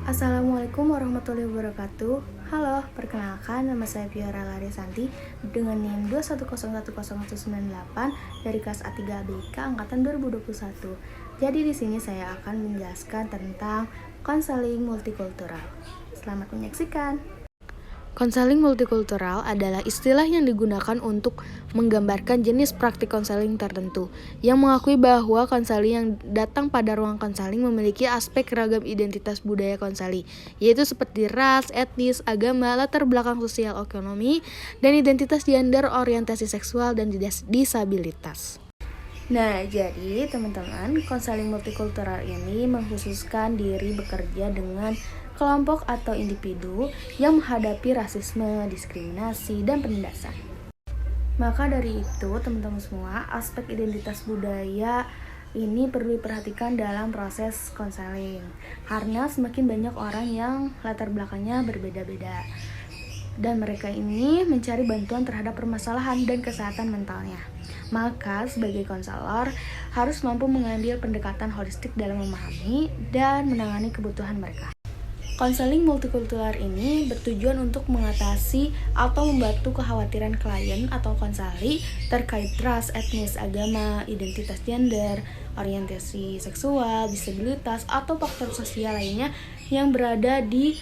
Assalamualaikum warahmatullahi wabarakatuh. Halo, perkenalkan nama saya Fiora Larisanti dengan NIM 2101098 dari kelas A3 ABK angkatan 2021. Jadi di sini saya akan menjelaskan tentang konseling multikultural. Selamat menyaksikan. Konseling multikultural adalah istilah yang digunakan untuk menggambarkan jenis praktik konseling tertentu yang mengakui bahwa konseling yang datang pada ruang konseling memiliki aspek ragam identitas budaya konseling, yaitu seperti ras, etnis, agama, latar belakang sosial ekonomi, dan identitas gender, orientasi seksual, dan disabilitas. Nah, jadi teman-teman, konseling multikultural ini mengkhususkan diri bekerja dengan kelompok atau individu yang menghadapi rasisme, diskriminasi, dan penindasan. Maka dari itu, teman-teman semua, aspek identitas budaya ini perlu diperhatikan dalam proses konseling, karena semakin banyak orang yang latar belakangnya berbeda-beda, dan mereka ini mencari bantuan terhadap permasalahan dan kesehatan mentalnya. Maka sebagai konselor harus mampu mengambil pendekatan holistik dalam memahami dan menangani kebutuhan mereka. Konseling multikultural ini bertujuan untuk mengatasi atau membantu kekhawatiran klien atau konseli terkait ras, etnis, agama, identitas gender, orientasi seksual, disabilitas, atau faktor sosial lainnya yang berada di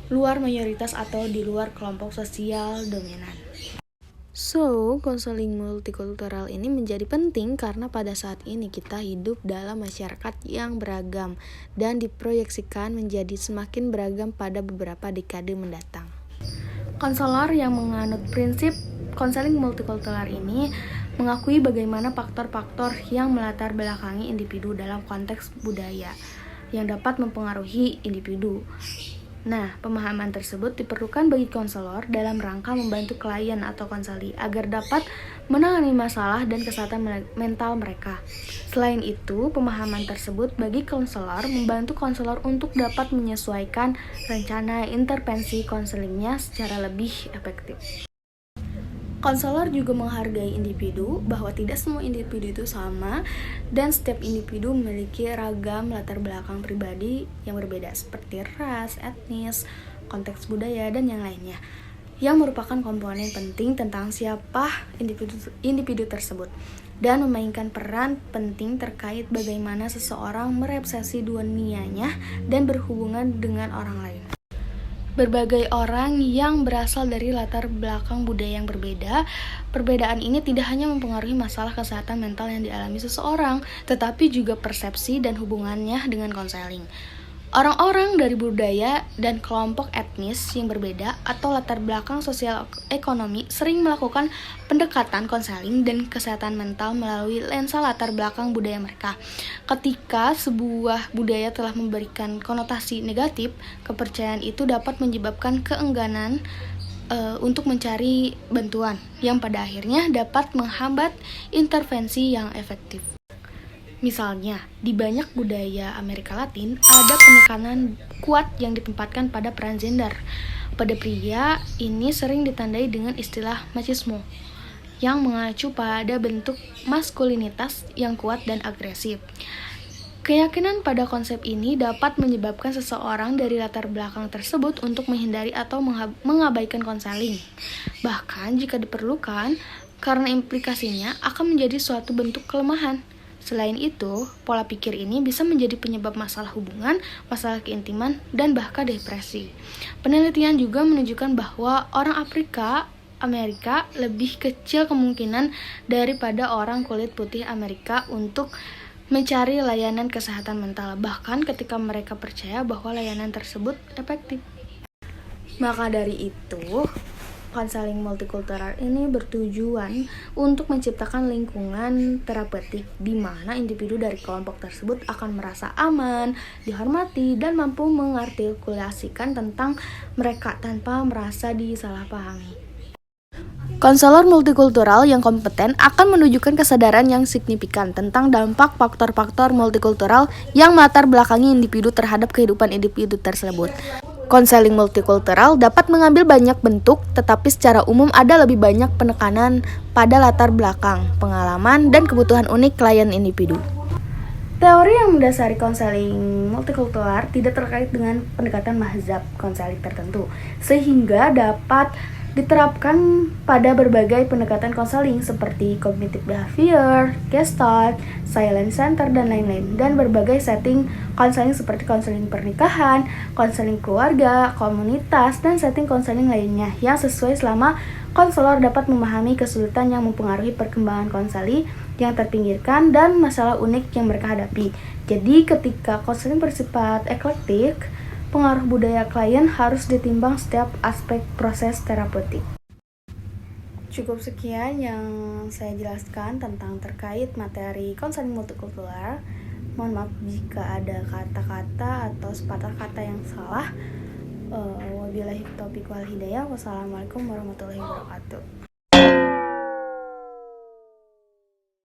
luar mayoritas atau di luar kelompok sosial dominan. So, konseling multikultural ini menjadi penting karena pada saat ini kita hidup dalam masyarakat yang beragam dan diproyeksikan menjadi semakin beragam pada beberapa dekade mendatang. Konselor yang menganut prinsip konseling multikultural ini mengakui bagaimana faktor-faktor yang melatar belakangi individu dalam konteks budaya yang dapat mempengaruhi individu. Nah, pemahaman tersebut diperlukan bagi konselor dalam rangka membantu klien atau konseli agar dapat menangani masalah dan kesehatan mental mereka. Selain itu, pemahaman tersebut bagi konselor membantu konselor untuk dapat menyesuaikan rencana intervensi konselingnya secara lebih efektif. Konselor juga menghargai individu, bahwa tidak semua individu itu sama dan setiap individu memiliki ragam latar belakang pribadi yang berbeda seperti ras, etnis, konteks budaya, dan yang lainnya, yang merupakan komponen penting tentang siapa individu tersebut dan memainkan peran penting terkait bagaimana seseorang merepresentasi dunianya dan berhubungan dengan orang lain. Berbagai orang yang berasal dari latar belakang budaya yang berbeda, perbedaan ini tidak hanya mempengaruhi masalah kesehatan mental yang dialami seseorang, tetapi juga persepsi dan hubungannya dengan konseling. Orang-orang dari budaya dan kelompok etnis yang berbeda atau latar belakang sosial ekonomi sering melakukan pendekatan konseling dan kesehatan mental melalui lensa latar belakang budaya mereka. Ketika sebuah budaya telah memberikan konotasi negatif, kepercayaan itu dapat menyebabkan keengganan untuk mencari bantuan yang pada akhirnya dapat menghambat intervensi yang efektif. Misalnya, di banyak budaya Amerika Latin, ada penekanan kuat yang ditempatkan pada peran gender. Pada pria, ini sering ditandai dengan istilah machismo, yang mengacu pada bentuk maskulinitas yang kuat dan agresif. Keyakinan pada konsep ini dapat menyebabkan seseorang dari latar belakang tersebut untuk menghindari atau mengabaikan konseling. Bahkan jika diperlukan, karena implikasinya akan menjadi suatu bentuk kelemahan. Selain itu, pola pikir ini bisa menjadi penyebab masalah hubungan, masalah keintiman, dan bahkan depresi. Penelitian juga menunjukkan bahwa orang Amerika lebih kecil kemungkinan daripada orang kulit putih Amerika untuk mencari layanan kesehatan mental, bahkan ketika mereka percaya bahwa layanan tersebut efektif. Maka dari itu, konseling multikultural ini bertujuan untuk menciptakan lingkungan terapeutik di mana individu dari kelompok tersebut akan merasa aman, dihormati, dan mampu mengartikulasikan tentang mereka tanpa merasa disalahpahami. Konselor multikultural yang kompeten akan menunjukkan kesadaran yang signifikan tentang dampak faktor-faktor multikultural yang melatar belakangi individu terhadap kehidupan individu tersebut. Konseling multikultural dapat mengambil banyak bentuk, tetapi secara umum ada lebih banyak penekanan pada latar belakang, pengalaman, dan kebutuhan unik klien individu. Teori yang mendasari konseling multikultural tidak terkait dengan pendekatan mazhab konseling tertentu, sehingga dapat diterapkan pada berbagai pendekatan konseling seperti cognitive behavior, gestalt, silent center, dan lain-lain, dan berbagai setting konseling seperti konseling pernikahan, konseling keluarga, komunitas, dan setting konseling lainnya yang sesuai selama konselor dapat memahami kesulitan yang mempengaruhi perkembangan konseli yang terpinggirkan dan masalah unik yang mereka hadapi. Jadi ketika konseling bersifat eklektik, pengaruh budaya klien harus ditimbang setiap aspek proses terapeutik. Cukup sekian yang saya jelaskan tentang terkait materi konseling multikultural. Mohon maaf jika ada kata-kata atau sepatah kata yang salah. Wabillahi taufiq wal hidayah. Wassalamualaikum warahmatullahi wabarakatuh.